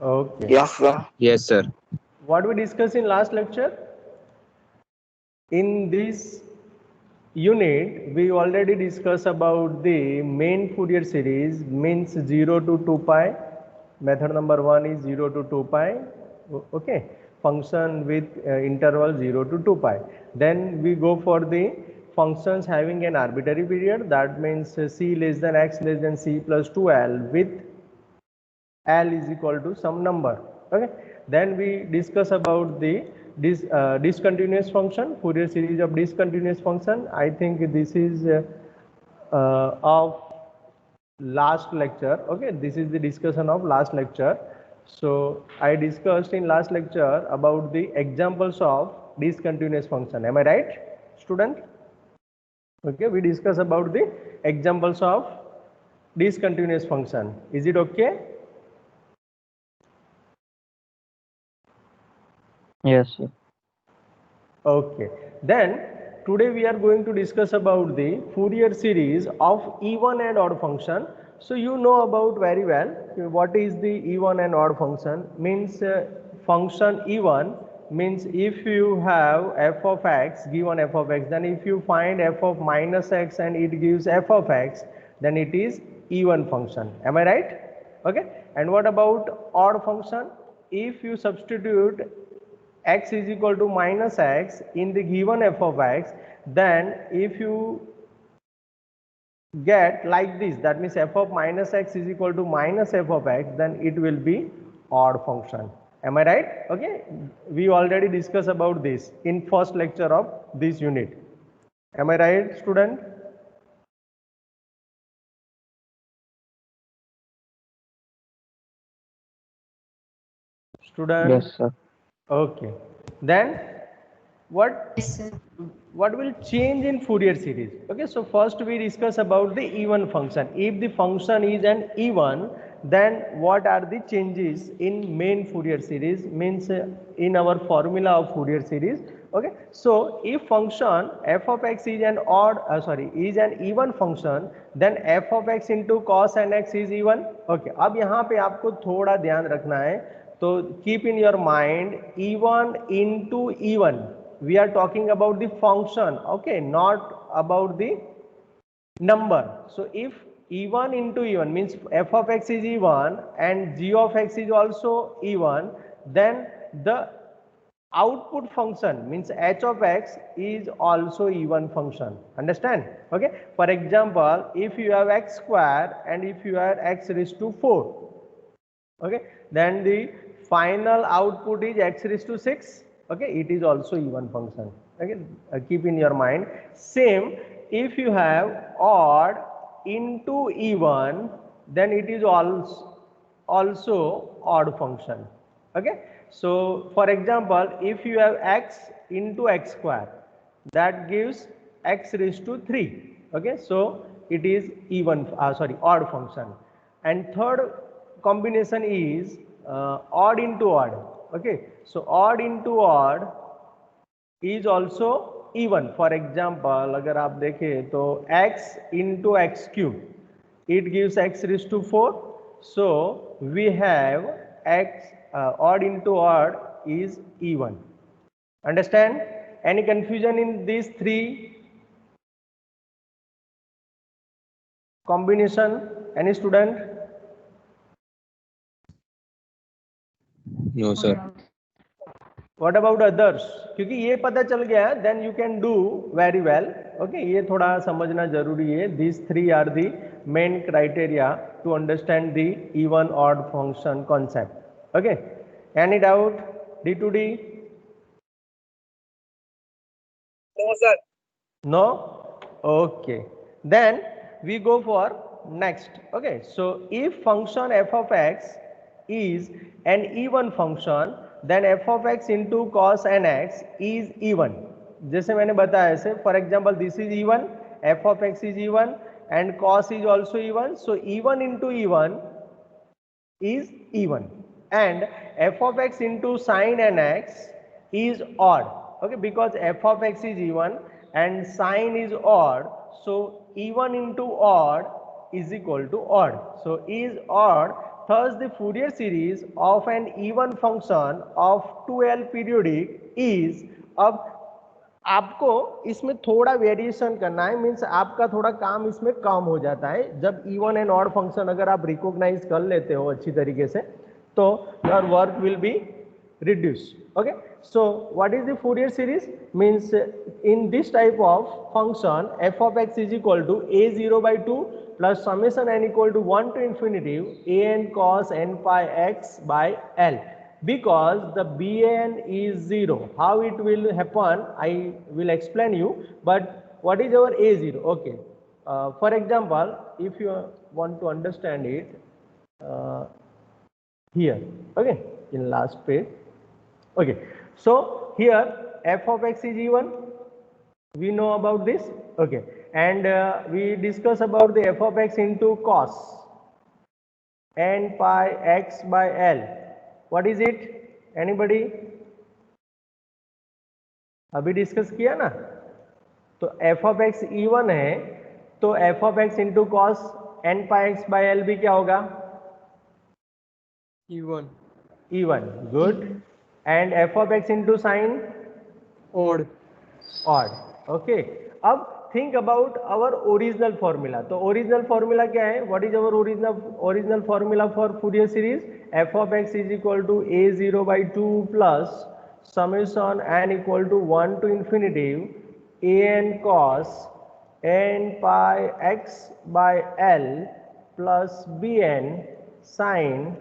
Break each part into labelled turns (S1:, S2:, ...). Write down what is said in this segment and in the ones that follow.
S1: Okay.
S2: Yes, sir.
S3: Yes, sir.
S1: What we discussed in last lecture? In this unit, we already discussed about the main Fourier series, means 0 to 2 pi. Method number 1 is 0 to 2 pi. Okay. Function with interval 0 to 2 pi. Then we go for the functions having an arbitrary period. That means c less than x less than c plus 2l with L is equal to some number. Okay. Then we discuss about the discontinuous function, Fourier series of discontinuous function. I think this is of last lecture. Okay, this is the discussion of last lecture. So I discussed in last lecture about the examples of discontinuous function. Am I right, student? Okay, we discuss about the examples of discontinuous function. Is it okay?
S4: Yes, sir.
S1: Okay, then today we are going to discuss about the Fourier series of even and odd function. So you know about very well what is the even and odd function. Means function even means if you have f of x, given f of x, then if you find f of minus x and it gives f of x, then it is even function. Am I right? Okay, and what about odd function? If you substitute x is equal to minus x in the given f of x, then if you get like this, that means f of minus x is equal to minus f of x, then it will be odd function. Am I right? Okay, we already discussed about this in first lecture of this unit. Am I right, student? Student?
S4: Yes, sir.
S1: Okay, then what
S5: Yes, sir.
S1: what will change in Fourier series? Okay, so first we discuss about the even function. If the function is an even, then what are the changes in main Fourier series? Means in our formula of Fourier series. Okay, so if function f of x is an is an even function, then f of x into cos n x is even. Okay, अब यहाँ पे आपको थोड़ा ध्यान रखना है, तो keep in your mind even into even, we are talking about the function. Okay, not about the number. So if even into even means f of x is even and g of x is also even, then the output function means h of x is also even function. Understand? Okay, for example, if you have x square and if you have x raised to 4, okay, then the final output is x raised to 6. Okay, it is also even function. Okay, keep in your mind. Same, if you have odd into even, then it is also odd function. Okay, so for example, if you have x into x square, that gives x raised to 3. Okay, so it is even odd function. And third combination is odd into odd. Okay, so odd into odd is also even. For example, अगर आप देखें तो x into x cube, it gives x raised to 4. So we have x odd into odd is even. Understand? Any confusion in these three combination? Any student?
S3: No, sir.
S1: What about others? क्योंकि ये पता चल गया है, then you can do very well. Okay, ये थोड़ा समझना जरूरी है. These three are the main criteria to understand the even odd function concept. Okay, any doubt? D to D?
S2: No, sir.
S1: No? Okay, then we go for next. Okay, so if function f of x is an even function, then f of x into cos nx is even. जैसे मैंने बताया ऐसे, for example, this is even, f of x is even and cos is also even, so even into even is even, and f of x into sin nx is odd. Okay, because f of x is even and sin is odd, so even into odd is equal to odd. So is odd thus the Fourier series of an even function of 2L periodic is, अब आपको इसमें थोड़ा variation करना है, means आपका थोड़ा काम इसमें कम हो जाता है जब इवन एंड ऑड फंक्शन अगर आप रिकॉग्नाइज कर लेते हो अच्छी तरीके से, तो your work will be reduced. Okay, so what is the Fourier series? Means in this type of function f of x is equal to a0 by 2 plus summation n equal to 1 to infinity a n cos n pi x by L. Because the bn is 0, how it will happen I will explain you, but what is our a0? Okay, for example, if you want to understand it, here, okay, in last page. Okay, so here f of x is even, we know about this. Okay, and we discuss about the f of x into cos n pi x by L. What is it? Anybody? अभी discuss किया ना, तो f of x even है, तो f of x into cos n pi x by L भी क्या होगा?
S3: even,
S1: Even. Good. And f of x into sin
S3: odd,
S1: odd. Okay, अब think about our original formula. तो original formula क्या है? What is our original formula for Fourier series? f of x is equal to a0 by 2 plus summation n equal to 1 to infinity an cos n pi x by L plus bn sin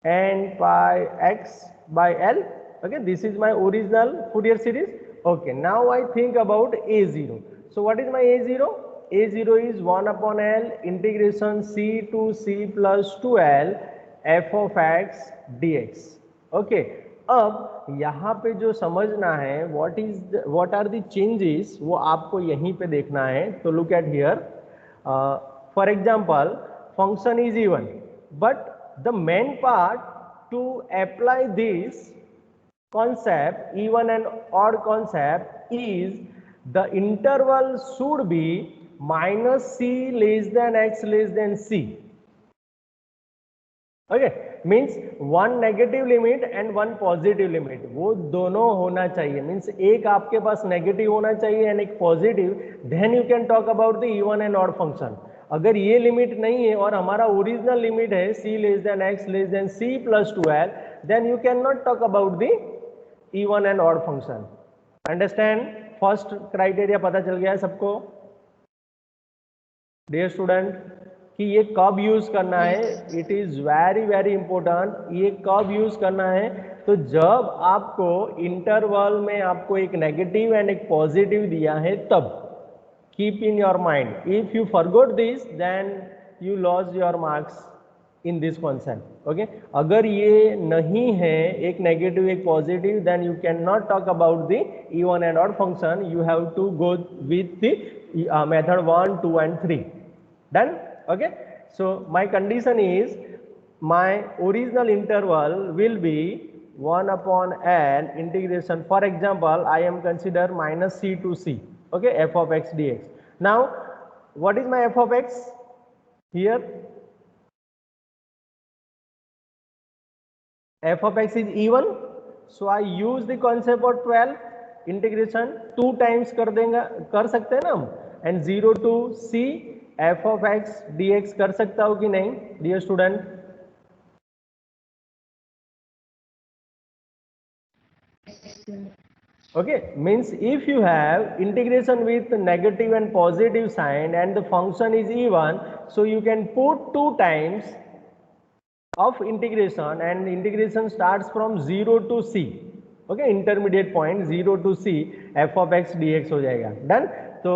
S1: n pi x by L. Okay, this is my original Fourier series. Okay, now I think about a0. So what is my a0? a0 is 1 upon L integration c to c plus 2L f of x dx. Okay, अब यहाँ पे जो समझना है what are the changes, वो आपको यहीं पे देखना है. तो look at here, for example, function is even, but the main part to apply this concept, even and odd concept, is the interval should be minus c less than x less than c. Okay, means one negative limit and one positive limit, वो दोनों होना चाहिए. Means एक आपके पास negative होना चाहिए and एक positive, then you can talk about the even and odd function. अगर ये लिमिट नहीं है और हमारा ओरिजिनल लिमिट है c less than x less than c plus 2L, then you can not talk about the even and odd function. Understand? First criteria पता चल गया है सबको, डियर स्टूडेंट, कि ये कब यूज करना है. It is very very important. ये कब यूज करना है? तो जब आपको इंटरवल में आपको एक नेगेटिव एंड एक पॉजिटिव दिया है तब. Keep in your mind, if you forgot this then you loss your marks in this concept. Okay, अगर ये नहीं है एक नेगेटिव एक positive, then you can not talk about the even and odd function. You have to go with the method 1, 2 and 3. Done? Okay, so my condition is my original interval will be 1 upon L integration, for example I am consider minus c to c. Okay, f of x dx. Now what is my f of x here? f of x is even, so I use the concept of 12 integration 2 times कर देंगे, कर सकते हैं ना हम, and 0 to c f of x dx कर सकता हो कि नहीं dear student? Okay, means if you have integration with negative and positive sign and the function is even, so you can put 2 times of integration and integration starts from 0 to c. Okay, intermediate point 0 to c f of x dx हो जाएगा. Done? So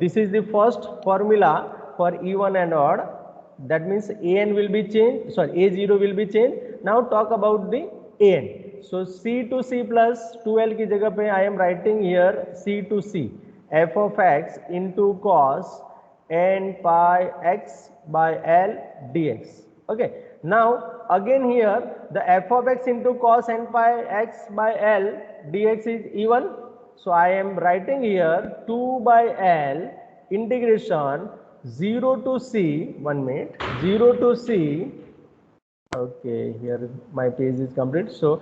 S1: this is the first formula for even and odd. That means an will be changed, sorry, a0 will be changed. Now talk about the an. So c to c plus 2L की जगह पे I am writing here c to c f of x into cos n pi x by L dx. Okay, now again here the f of x into cos n pi x by L dx is even. So I am writing here 2 by L integration 0 to c, 1 minute, 0 to c Okay, here my page is complete. So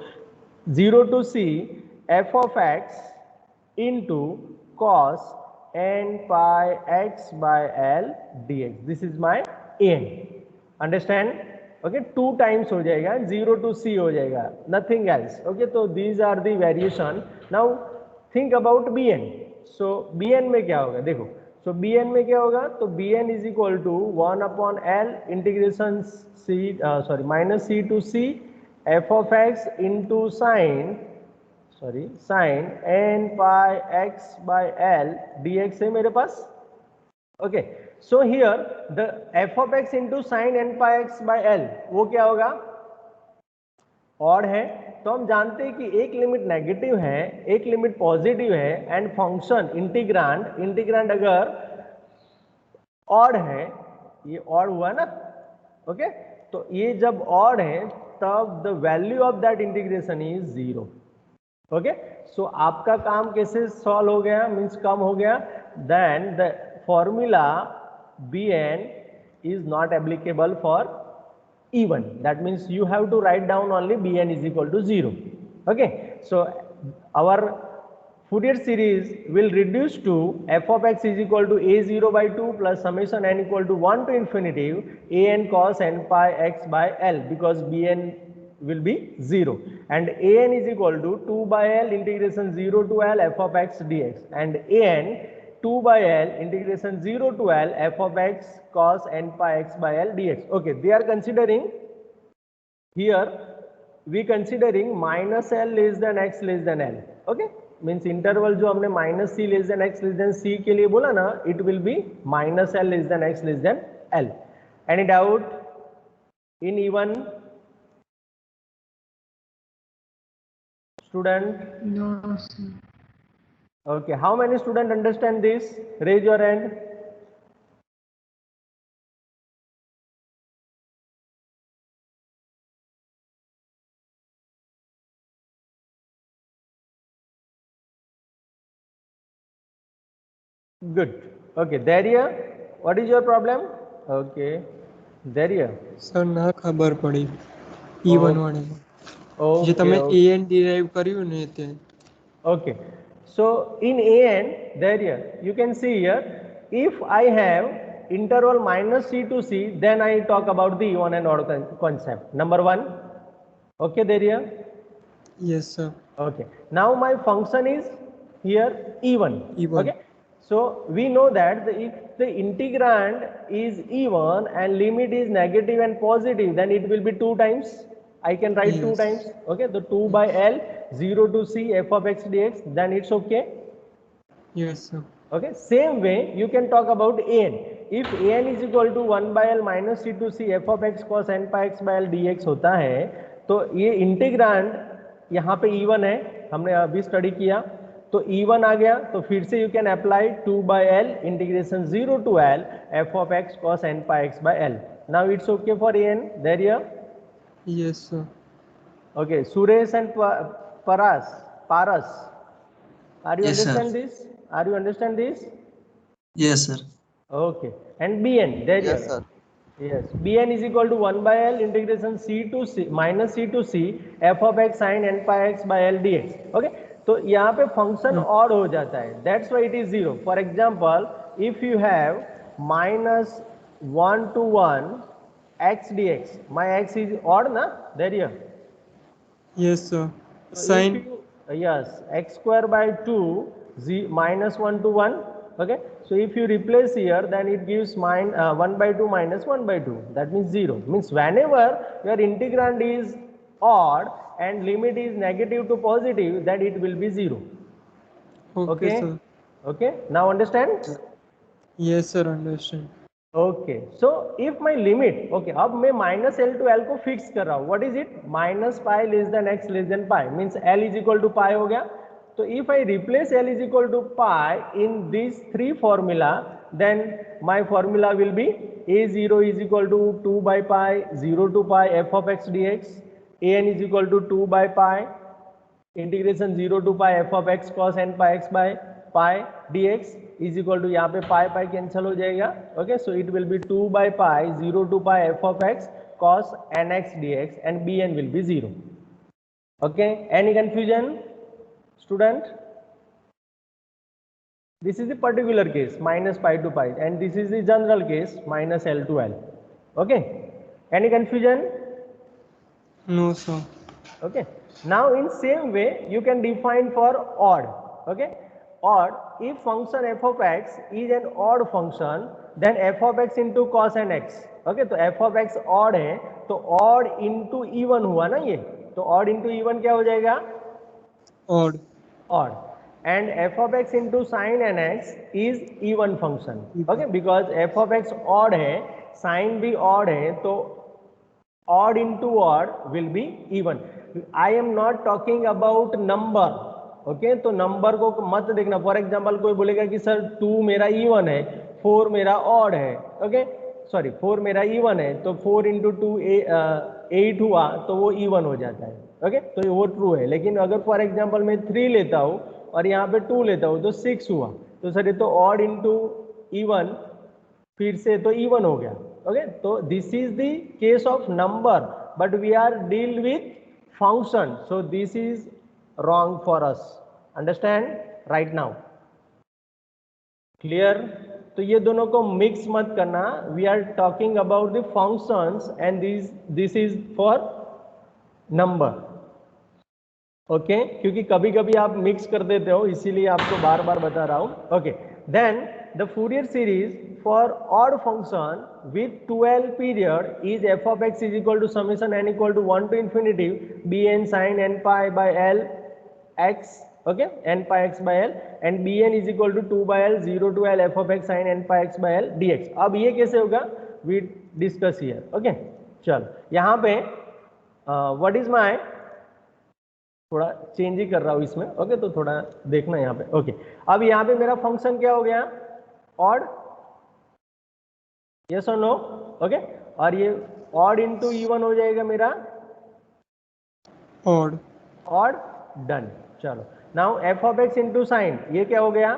S1: 0 to c f of x into cos n pi x by L dx. This is my n. Understand? Okay, 2 times हो जाएगा, 0 to c हो जाएगा, nothing else. Okay, so these are the variation. Now think about bn. So bn में क्या होगा, देखो. So bn में क्या होगा, तो bn is equal to 1 upon L integration c minus c to c f of x into sin n pi x by L dx है मेरे पास. Okay, so here the f of x into sin n pi x by L वो क्या होगा, odd है. तो हम जानते हैं कि एक लिमिट नेगेटिव है, एक लिमिट पॉजिटिव है, एंड फंक्शन इंटीग्रांड अगर ऑड है, ये ऑड हुआ ना. ओके, तो ये जब ऑड है तब the value of that integration is 0. Okay, so आपका काम कैसे सॉल्व हो गया, मीन्स कम हो गया. Then the formula bn is not applicable for even. That means you have to write down only bn is equal to 0. Okay, so our Fourier series will reduce to f of x is equal to a0 by 2 plus summation n equal to 1 to infinity an cos n pi x by L, because bn will be 0, and an is equal to 2 by L integration 0 to L f of x dx, and an 2 by L integration 0 to L f of x cos n pi x by L dx. Okay, they are considering here, we considering minus L less than x less than L. Okay, means interval जो हमने minus c less than x less than c के लिए बोला ना, it will be minus L less than x less than L. Any doubt in even? Student?
S3: No, sir.
S1: Okay, how many students understand this? Raise your hand. Good. Okay, Daria, what is your problem? Okay, Daria.
S4: Sir ના ખબર પડી E1 વાળામાં જે તમે
S1: Okay,
S4: an derive કર્યું ને તે.
S1: okay. So in an, Daria, you can see here, if I have interval minus c to c, then I talk about the even and odd concept. Number 1. Okay, Daria.
S4: Yes sir.
S1: Okay, now my function is here even.
S4: E1.
S1: Okay, so we know that if the integrand is even and limit is negative and positive, then it will be 2 times. I can write 2
S4: Yes.
S1: times. Okay, the 2 by L 0 to c f of x dx, then it's okay.
S4: Yes sir.
S1: Okay, same way you can talk about an. If an is equal to 1 by L minus c to c f of x cos n pi x by L dx होता है, तो ये integrand यहाँ पे E1 है, हमने अभी study किया, तो E1 आ गया, तो फिर से you can apply 2 by L integration 0 to L f of x cos n pi x by L. Now it's okay for an. There you.
S4: Yes sir.
S1: Okay, Suresh and Paras, are you
S5: Yes, sir.
S1: understand this? Are you understand this?
S5: Yes, sir.
S1: Okay, and bn, there you
S2: Yes,
S1: are.
S2: sir.
S1: Yes, bn is equal to 1 by L integration c to c minus c to c f of x sin n pi x by L dx. Okay, तो यहाँ पे function odd हो जाता है, that's why it is 0. For example, if you have minus 1 to 1 x dx, my x is odd na, there you.
S4: Yes sir.
S1: So
S4: sine
S1: if you, yes, x square by 2 minus 1 to 1. Okay, so if you replace here, then it gives 1 by 2 minus 1 by 2, that means 0. Means whenever your integrand is odd and limit is negative to positive, then it will be 0.
S4: Okay
S1: Okay,
S4: sir.
S1: okay, now understand.
S4: Yes sir. Understand.
S1: Okay, so if my limit, okay, अब मैं minus L to L को fix कर रहा हूँ. What is it? Minus pi less than x less than pi, means L is equal to pi हो गया. तो if I replace L is equal to pi in this 3 formula, then my formula will be a zero is equal to 2 by pi 0 to pi F of X D X, A N is equal to 2 by pi integration 0 to pi F of X cos N pi X by pi D X is equal to, यहाँ पे pi pi cancel हो जाएगा. Okay, so it will be 2 by pi 0 to pi F of X cos nx dx and bn will be 0. Okay, any confusion, student? This is the particular case, minus pi to pi, and this is the general case, minus L to L. Okay, any confusion?
S4: No, sir.
S1: Okay, now in same way you can define for odd. Okay, odd, if function f of x is an odd function, then f of x into cos nx. Okay, तो f of x odd है तो odd into even हुआ ना ये, तो odd into even क्या हो जाएगा?
S4: Odd.
S1: Odd. And f of x into sin nx is even function. Okay, because f of x odd है, sin भी odd है, तो odd into odd will be even. I am not talking about number. Okay, तो number को मत देखना. For example कोई बोलेगा कि सर 2 मेरा इवन है, 4 मेरा ऑड है. ओके, सॉरी 4 मेरा इवन है, तो 4 इंटू 2 8 हुआ तो वो इवन हो जाता है. ओके, तो वो ट्रू है. लेकिन अगर फॉर एग्जाम्पल मैं 3 लेता हूँ और यहाँ पे 2 लेता हूँ तो 6 हुआ, तो सर ये तो ऑड इंटू इवन फिर से तो इवन हो गया. ओके, तो this is the case of number, but we are deal with function, so this is wrong for us. Understand right now? Clear? तो ये दोनों को मिक्स मत करना. We are talking about the functions and this is for number. Okay, क्योंकि कभी कभी आप मिक्स कर देते हो, इसीलिए आपको बार बार बता रहा हूं. Okay, then the Fourier series for odd function with 2l period is f of x is equal to summation n equal to 1 to infinity bn sin n pi by l x. Okay, n pi x by l and bn is equal to 2 by l 0 to l f of x sin n pi x by l dx. अब ये कैसे होगा? We discuss here. Okay, चलो यहाँ पे what is my, थोड़ा change ही कर रहा हूँ इसमें. ओके, तो थोड़ा देखना यहाँ पे. ओके, अब यहाँ पे मेरा फंक्शन क्या हो गया? ऑड. यस और नो? ओके, और ये ऑड इंटू इवन हो जाएगा मेरा.
S4: Odd.
S1: ऑड. डन. चलो now F of X into sign, ये क्या हो गया?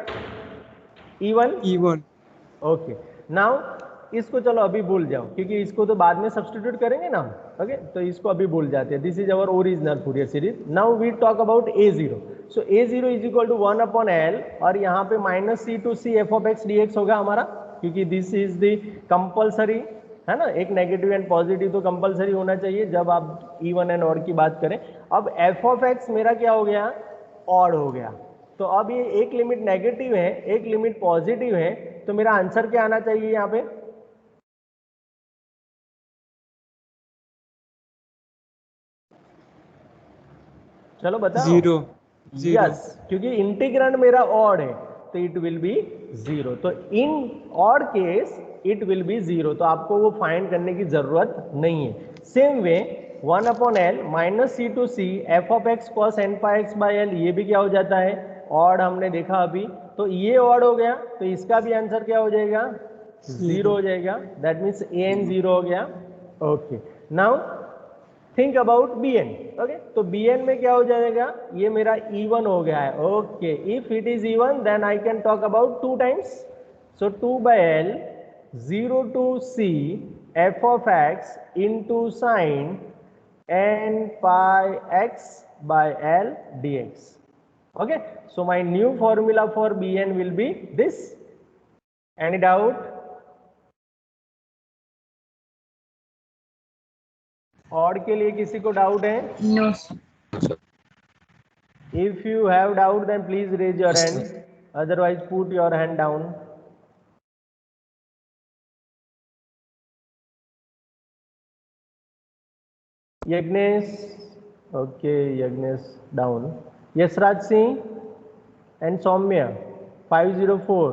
S1: इवन.
S4: Even.
S1: ओके, नाउ इसको चलो अभी भूल जाओ, क्योंकि इसको तो बाद में सब्स्टिट्यूट करेंगे ना. ओके, तो इसको अभी भूल जाते हैं. This is our original Fourier series. Now we talk about a0. So a0 is equal to 1 upon l, और यहाँ पे minus c to c F of X D X होगा हमारा, क्योंकि दिस इज द कंपल्सरी है ना. एक negative and positive तो कंपल्सरी होना चाहिए जब आप इवन एंड ऑड की बात करें. अब एफ ऑफ एक्स मेरा क्या हो गया? ऑड हो गया. तो अब ये एक लिमिट नेगेटिव है, एक लिमिट पॉजिटिव है, तो मेरा आंसर क्या आना चाहिए यहाँ पे? चलो बताओ.
S4: 0.
S1: यस, क्योंकि इंटीग्रैंड मेरा ऑड है तो इट विल बी 0. तो in odd case it will be 0, तो आपको वो फाइंड करने की जरूरत नहीं है. Same way 1 upon L minus C to C F of X cos N pi X by L, ये भी क्या हो जाता है? ऑड. हमने देखा अभी, तो ये ऑड हो गया, तो इसका भी आंसर क्या हो जाएगा? 0 हो जाएगा. दैट मीन्स ए एन 0 हो गया. Okay, now think about B N. Okay, तो बी एन में क्या हो जाएगा? ये मेरा इवन हो गया है. Okay, if it is even then I can talk about 2 times. So 2 by L 0 to C F of X into sine n pi x by l dx. Okay, so my new formula for bn will be this. Any doubt? और के लिए किसी को doubt है?
S3: No.
S1: If you have doubt then please raise your hand, otherwise put your hand down. Yagnesh, okay, Yagnesh down. Yasraj Singh and Soumya 504.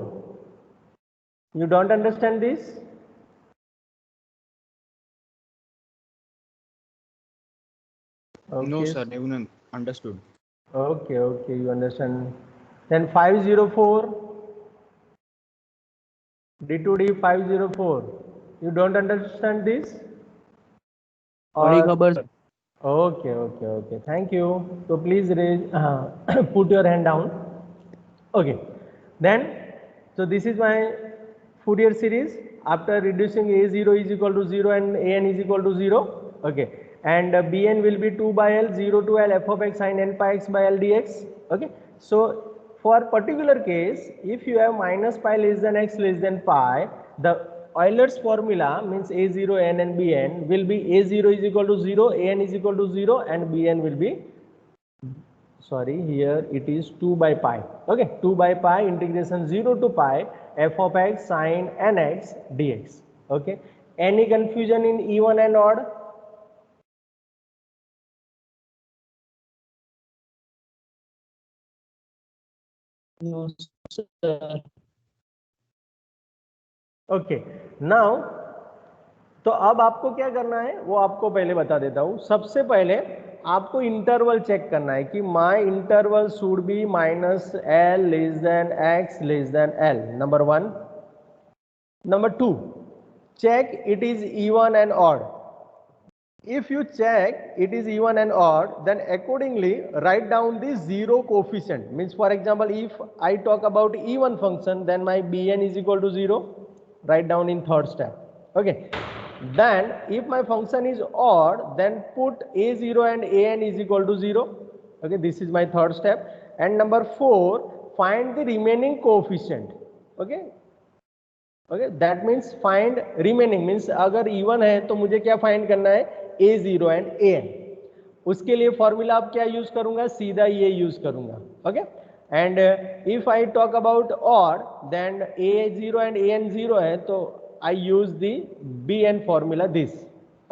S1: You don't understand this? Okay.
S5: No, sir, everyone understood.
S1: Okay, okay, you understand. Then 504, D2D 504. You don't understand this? Okay, okay, okay. Thank you. So please raise, put your hand down. Okay. Then, so this is my Fourier series after reducing a0 is equal to 0 and an is equal to 0. Okay, and bn will be 2 by l 0 to l f of x sin n pi x by l dx. Okay, so for particular case, if you have minus pi less than x less than pi, the Euler's formula means a0 n and bn will be a0 is equal to 0, an is equal to 0 and bn will be, sorry, here it is 2 by pi. Okay, 2 by pi integration 0 to pi f of x sin nx dx. Okay, any confusion in even and odd?
S4: No, sir.
S1: Okay, now तो अब आपको क्या करना है वो आपको पहले बता देता हूं. सबसे पहले आपको इंटरवल चेक करना है कि my interval should be minus L less than x less than L. Number 1. Number 2, check it is even and odd. If you check it is even and odd, then accordingly write down the zero coefficient. Means for example, if I talk about even function, then my bn is equal to 0. Write down in third step. Okay, then if my function is odd, then put a0 and an is equal to 0. Okay, this is my third step. And number 4, find the remaining coefficient. Okay, okay, that means find remaining means अगर even है तो मुझे क्या find करना है, a0 and an. उसके लिए formula आप क्या यूज करूंगा, सीधा ये यूज करूंगा. Okay, and if I talk about odd, then a0 and an 0 है तो I use the bn formula this.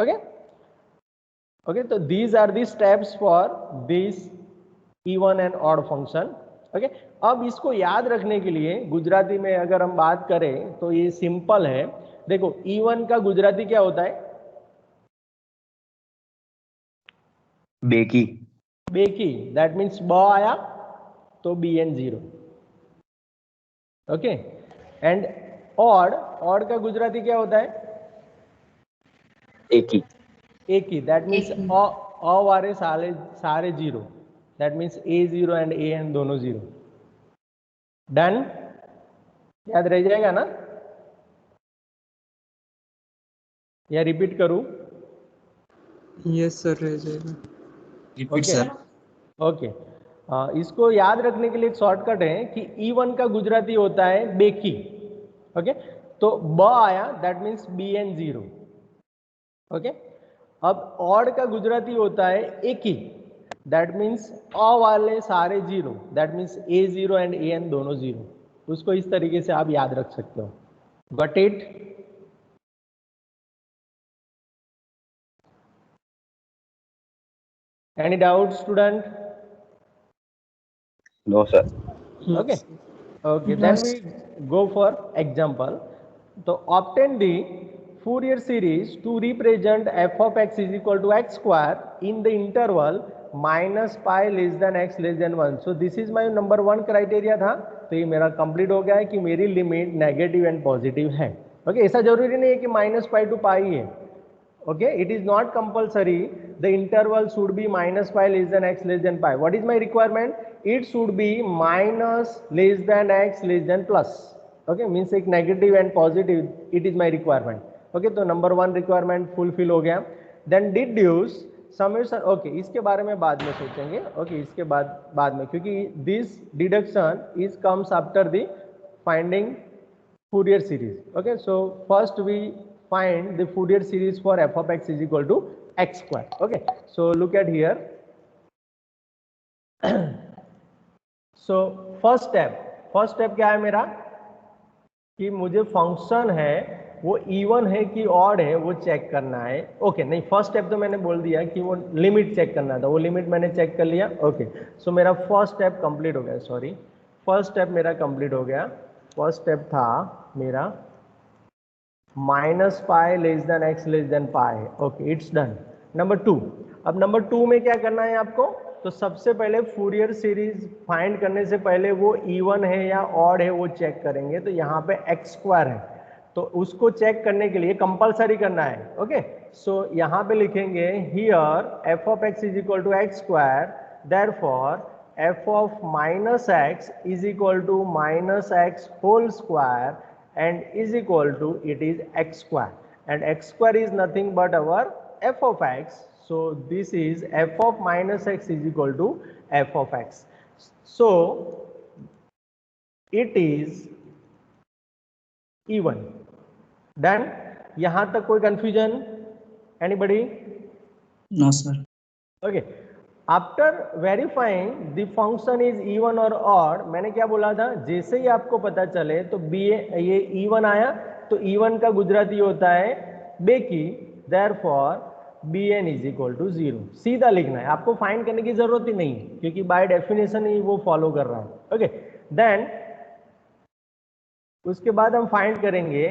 S1: Okay, okay, तो these are the steps for this even and odd function. Okay, अब इसको याद रखने के लिए गुजराती में अगर हम बात करें तो ये सिंपल है. देखो, इवन का गुजराती क्या होता है,
S3: बेकी.
S1: बेकी, दैट मीन्स ब आया तो bn 0. Okay, and odd, odd का गुजराती क्या होता है,
S3: एकी.
S1: एकी, दैट मीन्स अ वाले सारे 0. That means a0 and an दोनों 0. डन, याद रह जाएगा ना, या रिपीट करूं?
S4: यस सर, रह जाएगा.
S3: Repeat sir.
S1: ओके, इसको याद रखने के लिए एक शॉर्टकट है कि इवन का गुजराती होता है बेकी. ओके, तो ब आया दैट मीन्स bn 0. ओके, अब ऑड का गुजराती होता है एकी, दैट मीन्स अ वाले सारे 0. That means a0 and an दोनों 0. उसको इस तरीके से आप याद रख सकते हो. Got it? Any doubt student?
S3: No sir.
S1: Okay, okay, then we go for example. तो obtain the Fourier series to represent f of x is equal to x square in the interval minus pi less than x less than 1. So this is my number 1 criteria था. तो ये मेरा complete हो गया है कि मेरी limit negative and positive है. ओके, ऐसा जरूरी नहीं है कि माइनस पाई टू पाई है. Okay, it is not compulsory the interval should be minus pi less than x less than pi. What is my requirement? It should be minus less than x less than plus. Okay, means एक negative and positive, it is my requirement. Okay, तो number 1 requirement fulfill हो गया. Then deduce summation. Okay, इसके बारे में बाद में सोचेंगे. Okay, इसके बाद में, क्योंकि this deduction is comes after the finding Fourier series. Okay, so first we find the Fourier series for f of x is equal to x square. Okay, so look at here. So first step क्या है मेरा, कि मुझे function है वो even है कि odd है वो चेक करना है. ओके, नहीं, फर्स्ट स्टेप तो मैंने बोल दिया कि वो लिमिट चेक करना था, वो लिमिट मैंने चेक कर लिया. ओके, सो मेरा फर्स्ट स्टेप कंप्लीट हो गया. सॉरी, फर्स्ट स्टेप मेरा कंप्लीट हो गया. फर्स्ट स्टेप था मेरा minus pi less than x less than pi. Okay, it's done. Number 2, अब नंबर 2 में क्या करना है आपको, तो सबसे पहले फूरियर सीरीज फाइंड करने से पहले वो इवन है या ऑड है वो चेक करेंगे. तो यहाँ पे एक्स स्क्वायर है तो उसको चेक करने के लिए कंपलसरी करना है. ओके, सो यहाँ पे लिखेंगे here f of x is equal to x square, therefore f of minus x is equal to minus x whole square and is equal to it is x square, and x square is nothing but our f of x. So this is f of minus x is equal to f of x. So it is even. Done. यहां तक कोई confusion? Anybody?
S3: No, sir.
S1: Okay. After verifying the function is even और odd, मैंने क्या बोला था, जैसे ही आपको पता चले तो बी ये इवन आया तो इवन का गुजराती होता है बेकी, therefore b n is equal to 0. सीधा लिखना है, आपको फाइंड करने की जरूरत ही नहीं क्योंकि बाय डेफिनेशन ही वो फॉलो कर रहा है. ओके. देन उसके बाद हम फाइंड करेंगे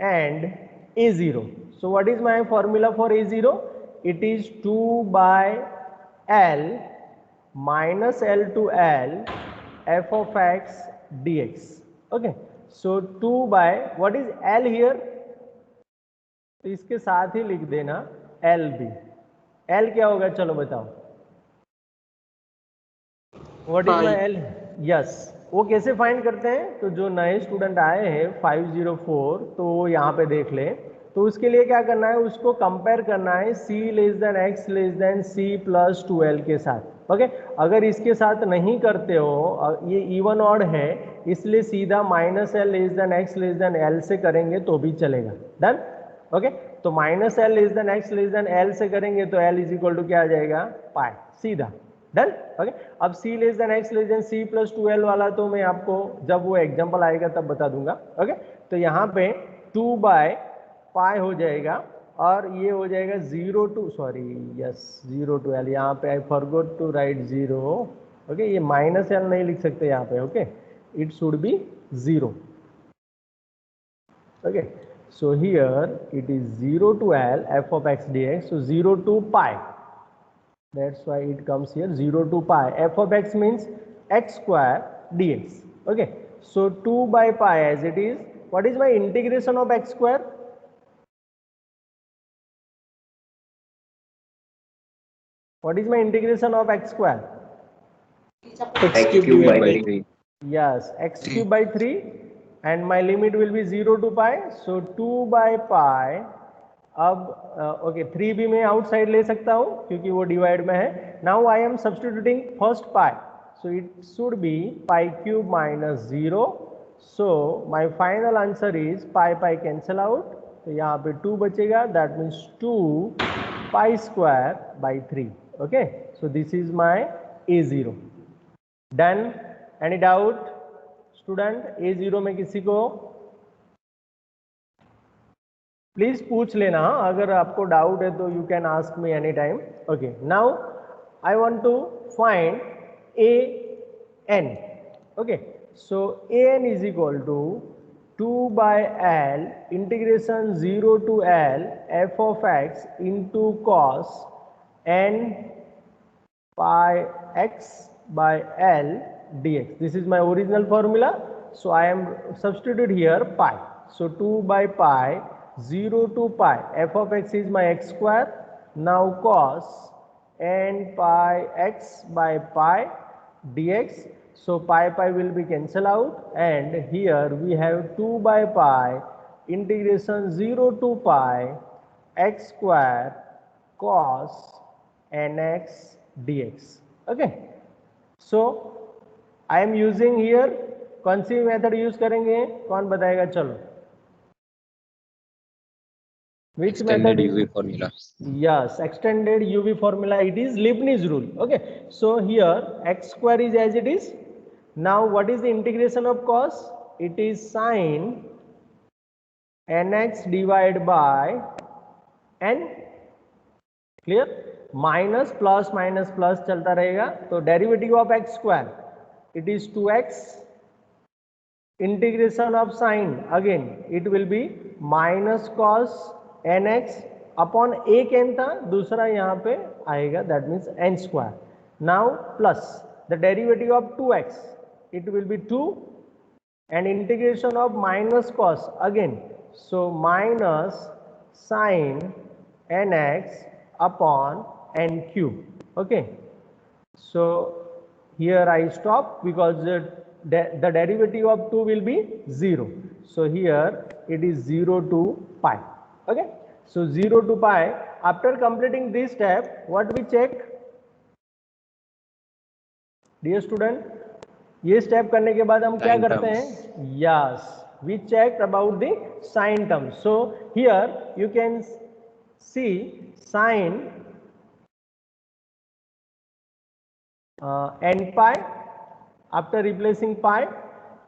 S1: and a0. So what is my formula for a0? It is 2 by L minus L to L f of x dx. Okay, so 2 by what is L here? तो इसके साथ ही लिख देना L भी. L क्या होगा, चलो बताओ. What is my L? Yes. वो कैसे फाइंड करते हैं? तो जो नए स्टूडेंट आए हैं 504, तो वो यहाँ पे देख ले. तो उसके लिए क्या करना है, उसको कंपेयर करना है c less than x less than c plus 2l के साथ. ओके. अगर इसके साथ नहीं करते हो, ये इवन ऑड है इसलिए सीधा minus L less than x less then l से करेंगे तो भी चलेगा. डन. ओके. तो minus L less than x less then l से करेंगे तो l इज इक्वल टू क्या आ जाएगा, पाई. सीधा. डन. ओके. अब c less than x less than c plus 2l वाला तो मैं आपको जब वो एग्जांपल आएगा तब बता दूंगा. ओके. तो यहाँ पे 2 बाय पाई हो जाएगा और ये हो जाएगा 0 to 0 to l. यहाँ पे I forgot to write 0. Okay. ये माइनस एल नहीं लिख सकते यहाँ पे. Okay. It should be 0. Okay. So here it is 0 to l f of x dx. So 0 to pi. That's why it comes here 0 to pi. F of x means x square dx. Okay. So 2 by pi as it is. What is my integration of x square? What is my integration of x square?
S3: X cube by 3.
S1: Yes, x cube by 3, and my limit will be 0 to pi. So 2 by pi. अब okay 3 भी मैं outside ले सकता हूँ क्योंकि वो divide में है. Now I am substituting first pi. So it should B pi cube minus 0. So my final answer is pi pi cancel out. तो यहाँ पे 2 बचेगा. That means 2 pi square by 3. Okay. So this is my a0. Done. Any doubt student? a0 में किसी को please पूछ लेना. अगर आपको डाउट है तो you can ask me any time. Okay. Now I want to find an. Okay. So an is equal to 2 by l integration 0 to l f of x into cos n pi x by l dx. This is my original formula. So I am substitute here pi. So 2 by pi 0 to pi. F of x is my x square. Now cos n pi x by pi dx. So pi pi will be cancel out, and here we have 2 by pi integration 0 to pi x square cos nx dx. Okay. So I am using here कौन सी method use करेंगे, कौन बताएगा? चलो. Which
S3: Extended
S1: method?
S3: UV formula.
S1: Yes, extended UV formula. It is Leibniz rule. Okay. So here x square is as it is. Now what is the integration of cos? It is sin nx divided by n. Clear? Minus plus minus plus चलता रहेगा. तो derivative of x square it is 2x. Integration of sine again it will B minus cos nx upon एक n था, दूसरा यहाँ पे आएगा that means n square. Now plus the derivative of 2x it will be 2 and integration of minus cos again. So minus sin nx upon n cube. Okay. So here I stop because the derivative of 2 will be 0. So here it is 0 to pi. Okay. So 0 to pi. After completing this step, what we check? Dear student, ये step करने के बाद हम क्या करते हैं? Yes, we checked about the sine term. So here you can see sine n pi after replacing pi,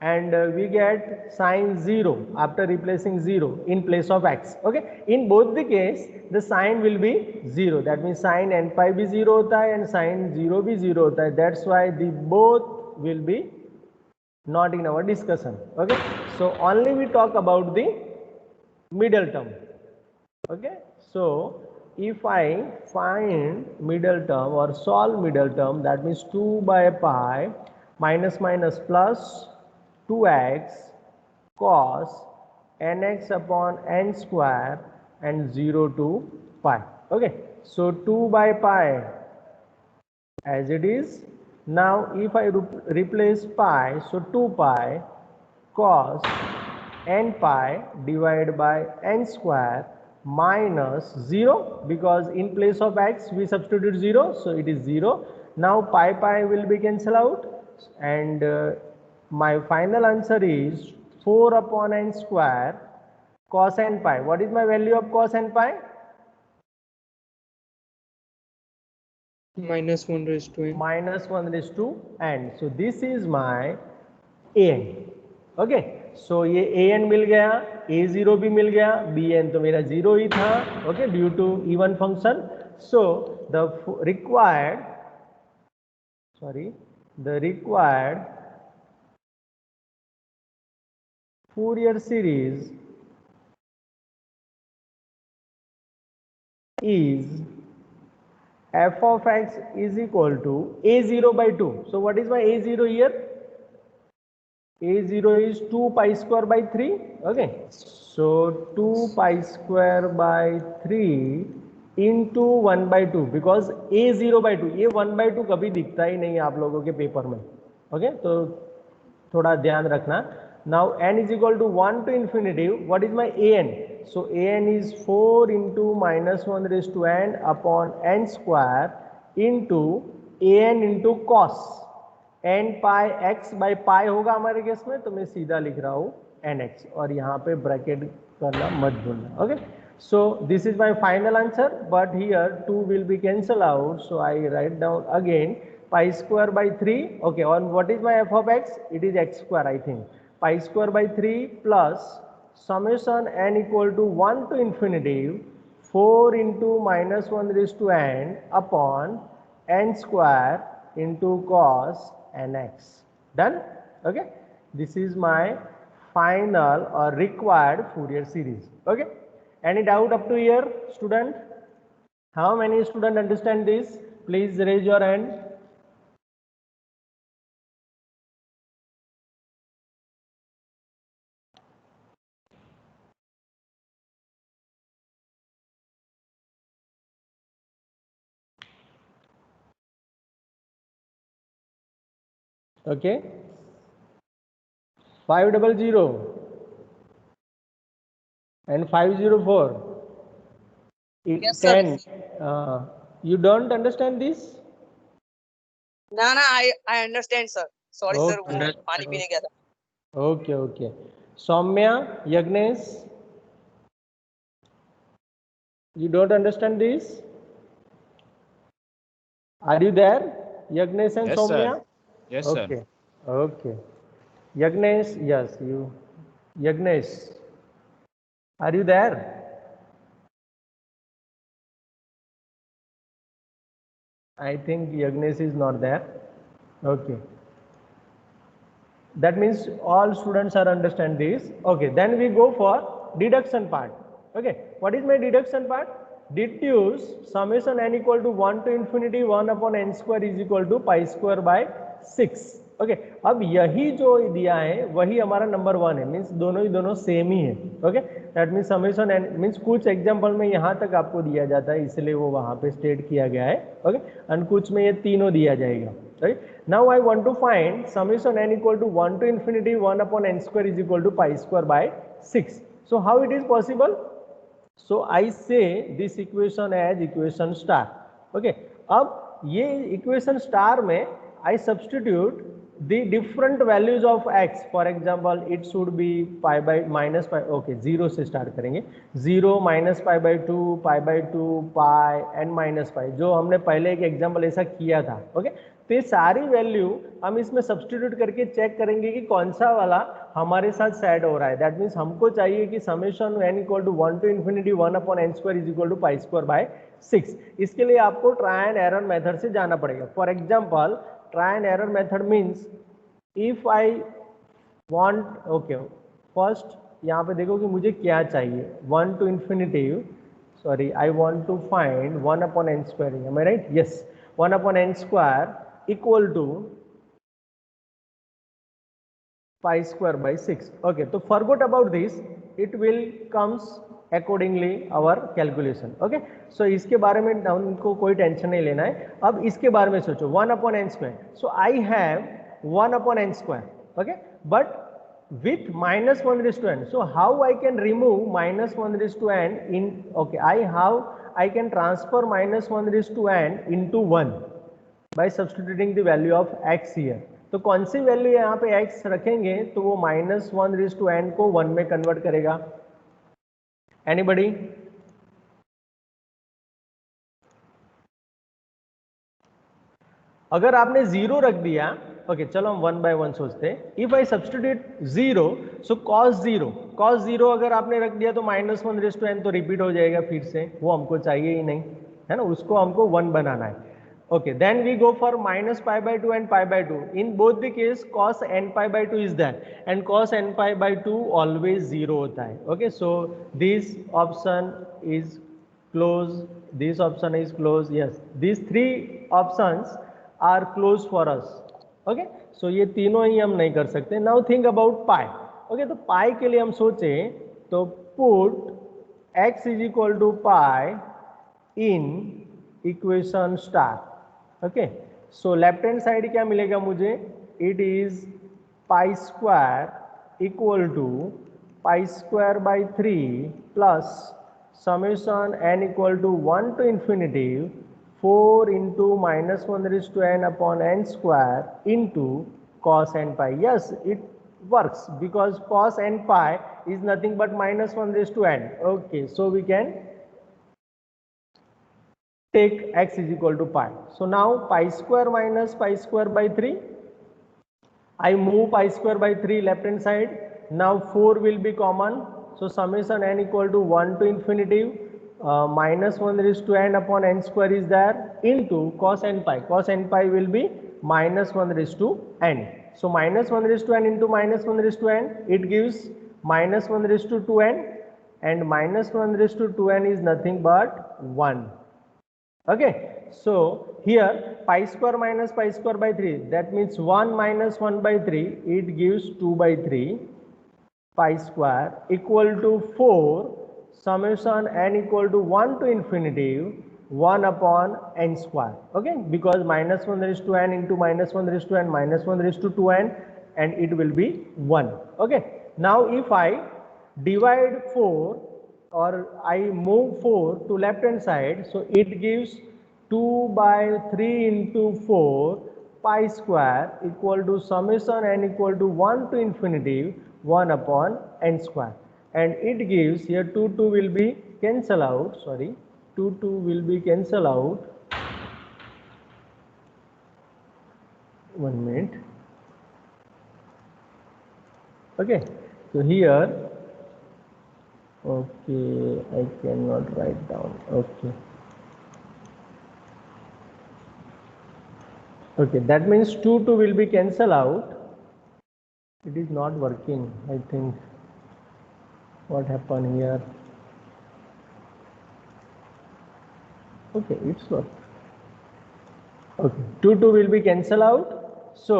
S1: and we get sine 0 after replacing 0 in place of x. Okay, in both the case the sign will be 0. That means sine n pi भी 0 होता है and sine 0 भी 0 होता है. That's why the both will be not in our discussion. Okay, so only we talk about the middle term. Okay, so if I find middle term or solve middle term, that means 2 by pi minus minus plus 2x cos nx upon n square and 0 to pi. Okay, so 2 by pi as it is. Now if I replace pi, so 2 pi cos n pi divided by n square minus 0, because in place of x we substitute 0, so it is 0. Now pi pi will be cancelled out, and my final answer is 4 upon n square cos n pi. What is my value of cos n pi?
S4: minus 1 raised to n.
S1: Minus 1 raised to n. So this is my an. Okay, so ये an मिल गया, a0 भी मिल गया, bn तो मेरा 0 ही था. Okay, due to even function. So the required Fourier series is f of x is equal to a0 by 2. So what is my a0 here? a0 is 2 pi square by 3. Okay, so 2 pi square by 3 into 1 by 2, because a0 by 2, ये 1 by 2 कभी दिखता ही नहीं है आप लोगों के paper में. Okay, तो थोड़ा ध्यान रखना. Now n is equal to 1 to infinity. What is my an? So an is 4 into minus 1 raised to n upon n square into an into cos n pi x by pi होगा हमारे case में, तो मैं सीधा लिख रहा हूँ nx, और यहाँ पे ब्रैकेट करना मत भूलना. Okay, so this is my final answer, but here 2 will be cancelled out, so I write down again pi square by 3. Okay, on what is my f of x? It is x square, I think. Pi square by 3 plus summation n equal to 1 to infinity 4 into minus 1 raised to n upon n square into cos nx. Done? Okay, this is my final or required Fourier series. Okay, any doubt up to here, student? How many students understand this? Please raise your hand. Okay, 500 and 504.
S2: Yes, sir.
S1: 10. You don't understand this?
S2: ना I understand sir. Sorry sir, वो
S1: Okay.
S2: पानी पीने गया था.
S1: Okay, okay. Soumya, Yagnesh, you don't understand this? Are you there, Yagnesh and
S5: Yes,
S1: Soumya?
S5: sir. Yes,
S1: Okay.
S5: sir.
S1: Okay. Yagnesh, yes, you. Yagnesh, are you there? I think Yagnesh is not there. Okay. That means all students are understand this. Okay, then we go for deduction part. Okay, what is my deduction part? Deduce summation n equal to 1 to infinity 1 upon n square is equal to pi square by 6. Okay अब यही जो दिया है वही हमारा number 1 है, means दोनों same ही है. Okay that means summation n means कुछ एग्जांपल में यहाँ तक आपको दिया जाता है इसलिए वो वहाँ पे स्टेट किया गया है. ओके एंड कुछ में ये तीनों दिया जाएगा. Right now I want to find summation n equal to 1 to infinity 1 upon n square is equal to pi square by 6. So how it is possible? So I say this equation as equation star. Okay अब ये equation star में I substitute the different values of x. For example it should be pi by minus pi. Okay 0 से start करेंगे. 0 minus pi by 2 pi by 2 pi and minus pi जो हमने पहले एक example ऐसा किया था. ओके तो ये सारी वैल्यू हम इसमें सब्सटीट्यूट करके चेक करेंगे कि कौन सा वाला हमारे साथ सेट हो रहा है. दैट मीन्स हमको चाहिए कि summation n equal to 1 to infinity 1 upon n square is equal to pi square by 6. इसके लिए आपको ट्राई एंड एरर मेथड से जाना पड़ेगा. For example try and error method means if I want okay first यहाँ पे देखो कि मुझे क्या चाहिए 1 to infinity sorry I want to find 1 upon n square. am I right? yes 1 upon n square equal to pi square by 6. okay तो forgot about this, it will comes accordingly our calculation. okay so इसके बारे में उनको कोई tension नहीं लेना है. अब इसके बारे में सोचो 1 upon n square. so I have 1 upon n square. okay but with minus 1 raised to n. so how I can remove minus 1 raised to n in okay I can transfer minus 1 raised to n into 1 by substituting the value of x here. तो कौन सी value यहाँ पे x रखेंगे तो वो minus 1 raised to n को 1 में convert करेगा. एनीबडी? अगर आपने 0 रख दिया ओके चलो हम 1 by 1 सोचते हैं. If I substitute 0 so cos 0 अगर आपने रख दिया तो minus 1 raised to n तो रिपीट हो जाएगा फिर से, वो हमको चाहिए ही नहीं है ना, उसको हमको 1 बनाना है. okay then we go for minus pi by 2 and pi by 2. in both the case cos n pi by 2 is there and cos n pi by 2 always 0 होता है. okay so this option is closed, this option is closed. yes these three options are closed for us. okay so ये तीनों ही हम नहीं कर सकते. now think about pi. okay तो pi के लिए हम सोचे तो put x is equal to pi in equation star. Okay so left hand side क्या मिलेगा मुझे, it is pi square equal to pi square by 3 plus summation n equal to 1 to infinity 4 into minus 1 raised to n upon n square into cos n pi. yes it works because cos n pi is nothing but minus 1 raised to n. okay so we can take x is equal to pi. so now pi square minus pi square by 3, I move pi square by 3 left hand side. now 4 will be common, so summation n equal to 1 to infinity minus 1 raised to n upon n square is there into cos n pi. cos n pi will be minus 1 raised to n. so minus 1 raised to n into minus 1 raised to n, it gives minus 1 raised to 2n and minus 1 raised to 2n is nothing but 1. okay so here pi square minus pi square by 3, that means 1 minus 1 by 3, it gives 2 by 3 pi square equal to 4 summation n equal to 1 to infinity 1 upon n square. okay because minus 1 raised to n into minus 1 raised to n minus 1 raised to 2n and it will be 1. okay now if I divide 4 or I move 4 to left hand side, so it gives 2 by 3 into 4 pi square equal to summation n equal to 1 to infinity 1 upon n square, and it gives here 2 will be cancel out, sorry 2 will be cancel out. 1 minute. okay so here okay I cannot write down. okay that means 2 will be cancel out. it is not working, I think. what happened here? okay it's worked. okay 2 will be cancel out, so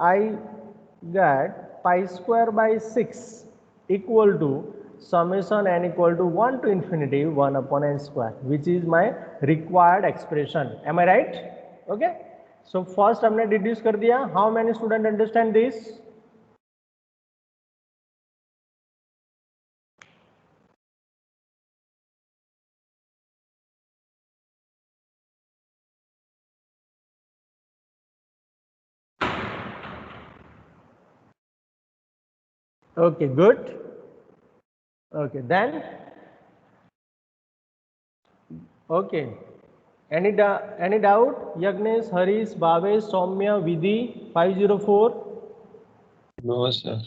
S1: I get pi square by 6 equal to summation n equal to 1 to infinity 1 upon n square, which is my required expression. Am I right? Okay. So first हमने deduce कर दिया. How many students understand this? Okay, good. Okay, then. Okay. Any doubt? Yagnesh, Harish, Bhavesh, Soumya, Vidhi, 504.
S6: No, sir.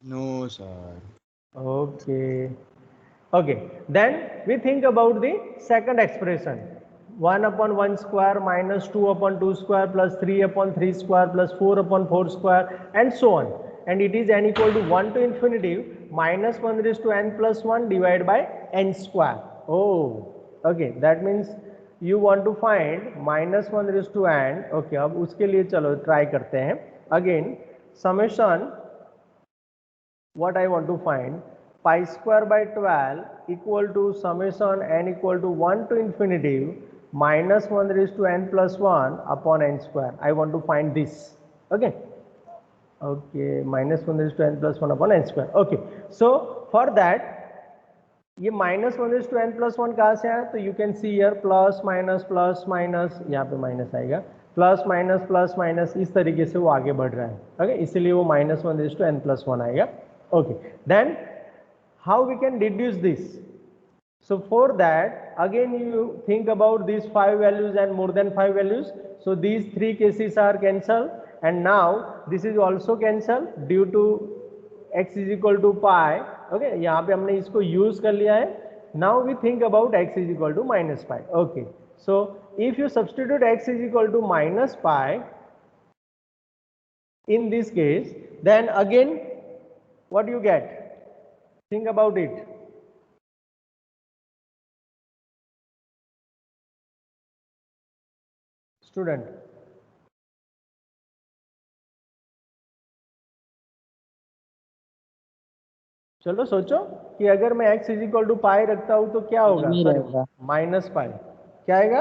S5: No, sir.
S1: Okay. Okay. Then we think about the second expression. 1 upon 1 square minus 2 upon 2 square plus 3 upon 3 square plus 4 upon 4 square and so on. And it is n equal to 1 to infinity minus 1 raised to n plus 1 divided by n square. Oh, okay. That means you want to find minus 1 raised to n. Okay, अब उसके लिए चलो try करते हैं. Again, summation, what I want to find, pi square by 12 equal to summation n equal to 1 to infinity minus 1 raised to n plus 1 upon n square. I want to find this. Okay. Okay, minus 1 raised to n plus 1 upon n square. Okay. So for that, ये minus 1 raised to n plus 1 कहाँ से आया? तो you can see here plus minus, यहाँ पे minus आएगा, plus minus इस तरीके से वो आगे बढ़ रहा है. ओके, इसीलिए वो minus 1 raised to n plus 1 आएगा. Okay, then how we can deduce this? So for that, again you think about these 5 values and more than 5 values. So these 3 cases are cancelled, and now this is also cancelled due to x is equal to pi. Okay, यहाँ पे हमने इसको use कर लिया है. Now we think about x is equal to minus pi. Okay, so if you substitute x is equal to minus pi in this case, then again what you get? Think about it. Student. चलो सोचो कि अगर मैं x is equal to पाई रखता हूं तो क्या होगा? Sorry, minus pi. क्या आएगा?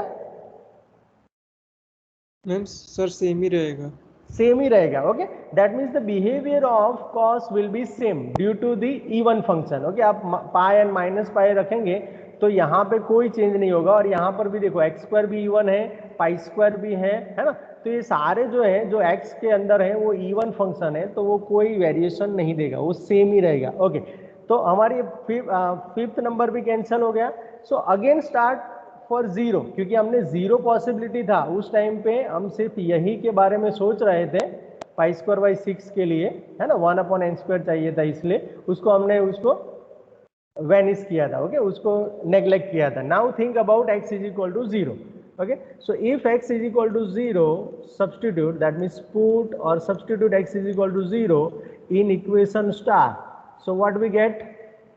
S4: मैम सर सेम ही रहेगा.
S1: सेम ही रहेगा. Okay, that means the behaviour of cos will be same due to the even function. Okay, आप पाई एंड माइनस पाई रखेंगे तो यहाँ पे कोई चेंज नहीं होगा. और यहाँ पर भी देखो एक्स स्क्वायर भी इवन है, पाई स्क्वायर भी है ना. तो ये सारे जो है जो एक्स के अंदर है वो इवन फंक्शन है, तो वो कोई वेरिएशन नहीं देगा, वो सेम ही रहेगा. ओके, तो हमारी फिफ्थ नंबर भी कैंसिल हो गया. So again start for zero, क्योंकि हमने जीरो पॉसिबिलिटी था उस टाइम पे, हम सिर्फ यही के बारे में सोच रहे थे पाई स्क्वायर बाई 6 के लिए, है ना. 1 अपॉन एन स्क्वायर चाहिए था, इसलिए उसको हमने वेनिश किया था. ओके, उसको नेग्लेक्ट किया था. Now think about x is equal to 0. okay, so if x is equal to 0, substitute, that means put or substitute x is equal to 0 in equation star. So what we get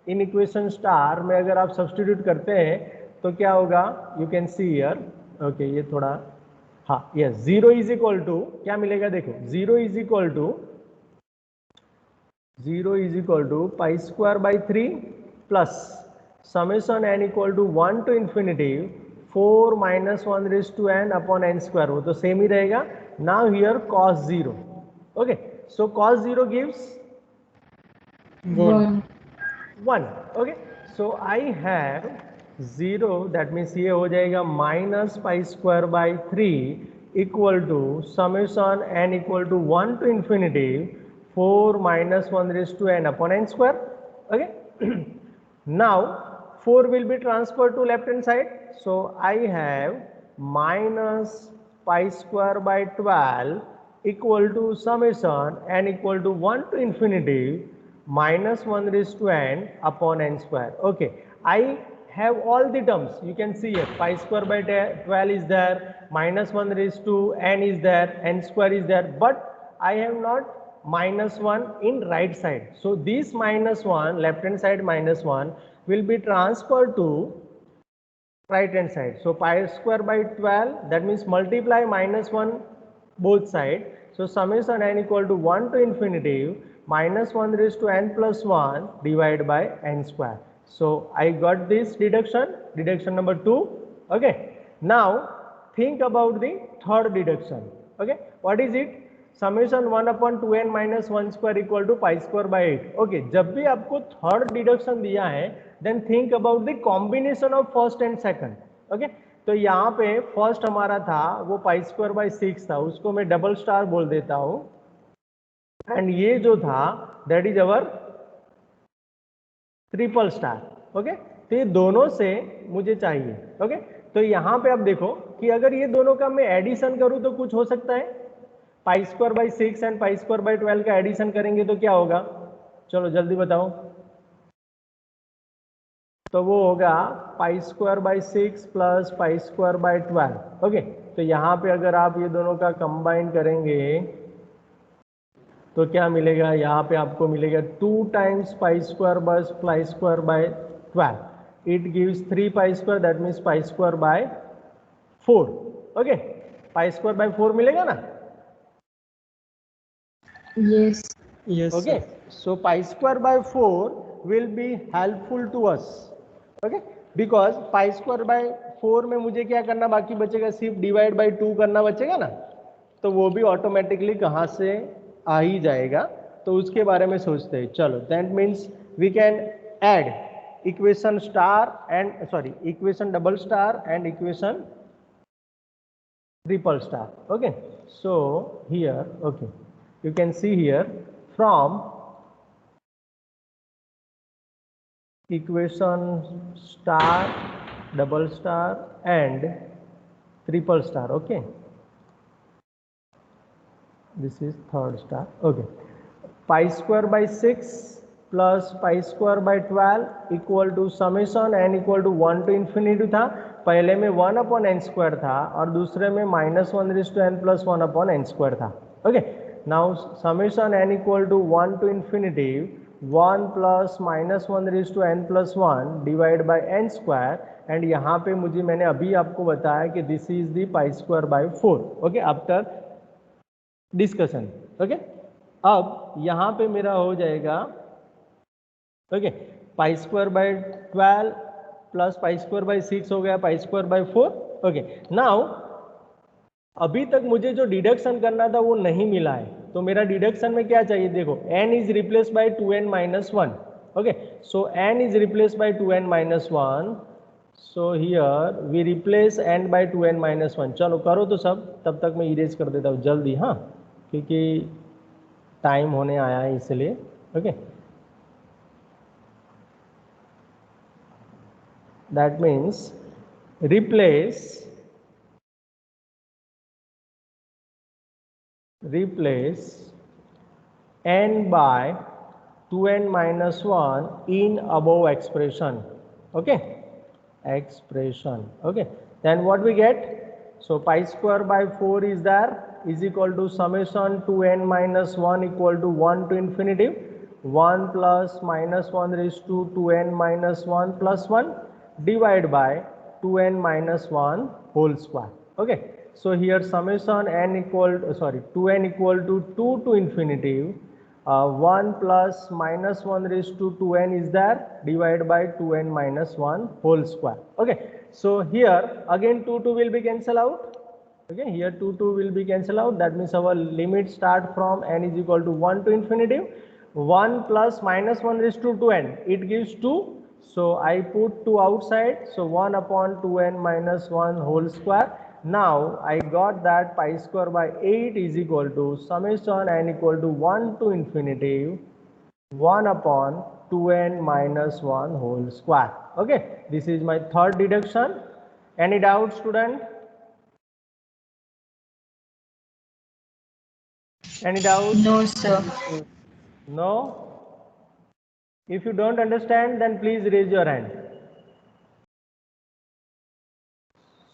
S1: in equation star में अगर आप substitute करते हैं तो क्या होगा? You can see here. okay, ये थोड़ा, हाँ, yes, 0 is equal to क्या मिलेगा? देखो, 0 is equal to pi square by 3 plus summation n equal to 1 to infinity 4 minus 1 raised to n upon n square. वो तो सेम ही रहेगा. Now here cos 0. okay, so cos 0 gives 1. okay, so I have 0, that means ये हो जाएगा minus pi square by 3 equal to summation n equal to 1 to infinity 4 minus 1 raised to n upon n square. okay, now 4 will be transferred to left hand side. So I have minus pi square by 12 equal to summation n equal to 1 to infinity minus 1 raised to n upon n square. Okay, I have all the terms. You can see here pi square by 12 is there, minus 1 raised to n is there, n square is there, but I have not minus 1 in right side. So this minus 1, left hand side minus 1 will be transferred to right hand side. So pi square by 12, that means multiply minus 1 both side. So summation n equal to 1 to infinity minus 1 raised to n plus 1 divided by n square. So I got this deduction number 2. Okay, now think about the third deduction. Okay, what is it? Summation 1 upon 2n minus 1 square equal to pi square by 8. Okay, जब भी आपको third deduction दिया है then think about the combination of first and second. Okay, तो यहाँ पे first हमारा था वो पाई स्क्वायर बाई 6 था, उसको मैं डबल स्टार बोल देता हूँ, एंड ये जो था that is our triple star. Okay, तो ये दोनों से मुझे चाहिए. ओके, तो यहाँ पे आप देखो कि अगर ये दोनों का मैं एडिशन करूँ तो कुछ हो सकता है. पाई square by 6 and pi square by 12 का एडिशन करेंगे तो क्या होगा? चलो जल्दी बताओ. तो वो होगा पाई square by 6 plus pi square by 12. Okay, तो यहाँ पे अगर आप ये दोनों का कंबाइन करेंगे तो क्या मिलेगा? यहाँ पे आपको मिलेगा 2 टाइम्स पाई स्क्वायर बस पाई square by 12. It gives 3 pi square, that means pi square by 4. Okay, pi square by 4 मिलेगा ना?
S4: Yes. Yes.
S1: Okay, so pi square by 4 will be helpful to us. Okay, because pi square by 4 में मुझे क्या करना बाकी बचेगा? सिर्फ divide by 2 करना बचेगा ना, तो वो भी ऑटोमेटिकली कहाँ से आ ही जाएगा. तो उसके बारे में सोचते हैं. चलो, that means we can add equation star and equation double star and equation triple star. Okay, so here, okay, you can see here from equation star, double star and triple star. Okay, this is third star. Okay, pi square by 6 plus pi square by 12 equal to summation n equal to 1 to infinity था. पहले में 1 upon N square था और दूसरे में minus 1 raise to n plus 1 upon N square था. Okay, now summation n equal to 1 to infinity 1 plus minus 1 raise to n plus 1 divide by n square. And यहाँ पे मैंने अभी आपको बताया कि this is the pi square by 4. Okay, after discussion. Okay, अब यहाँ पे मेरा हो जाएगा okay pi square by 12 plus pi square by 6 हो गया पाई स्क्वायर बाई 4. ओके, नाउ अभी तक मुझे जो डिडक्शन करना था वो नहीं मिला है, तो मेरा डिडक्शन में क्या चाहिए? देखो, n is replace by 2n minus 1. Okay, so n is replace by 2n minus 1. So here we replace n by 2n minus 1. चलो करो तो सब, तब तक मैं इरेज कर देता हूँ जल्दी. हाँ, क्योंकि टाइम होने आया है इसलिए. Okay, that means replace n by 2n minus 1 in above expression. Okay, okay, then what we get? So pi square by 4 is there, is equal to summation 2n minus 1 equal to 1 to infinity 1 plus minus 1 raised to 2n minus 1 plus 1 divide by 2n minus 1 whole square. Okay, so here summation n equal 2n equal to 2 to infinity 1 plus minus 1 raised to 2n is there divided by 2n minus 1 whole square. Okay, so here again 2 will be cancel out. Okay, here 2 will be cancel out. That means our limit start from n is equal to 1 to infinity 1 plus minus 1 raised to 2n, it gives 2. So I put 2 outside, so 1 upon 2n minus 1 whole square. Now I got that pi square by 8 is equal to summation n equal to 1 to infinity 1 upon 2n minus 1 whole square. Okay, this is my third deduction. Any doubt, student? Any doubt?
S3: No, sir.
S1: No? If you don't understand, then please raise your hand.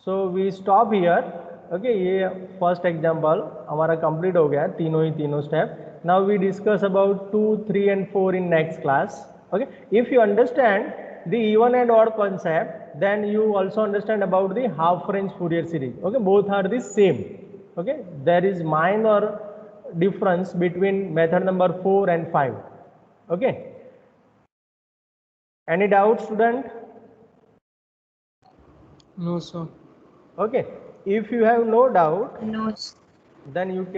S1: So we stop here. Okay, ये first example हमारा complete हो गया, तीनों step. Now we discuss about 2, 3 and 4 in next class. Okay, if you understand the even and odd concept, then you also understand about the half range Fourier series. Okay, both are the same. Okay, there is minor difference between method number 4 and 5. Okay. Any doubt, student?
S4: No, sir.
S1: Okay. If you have no doubt,
S7: No.
S1: then you can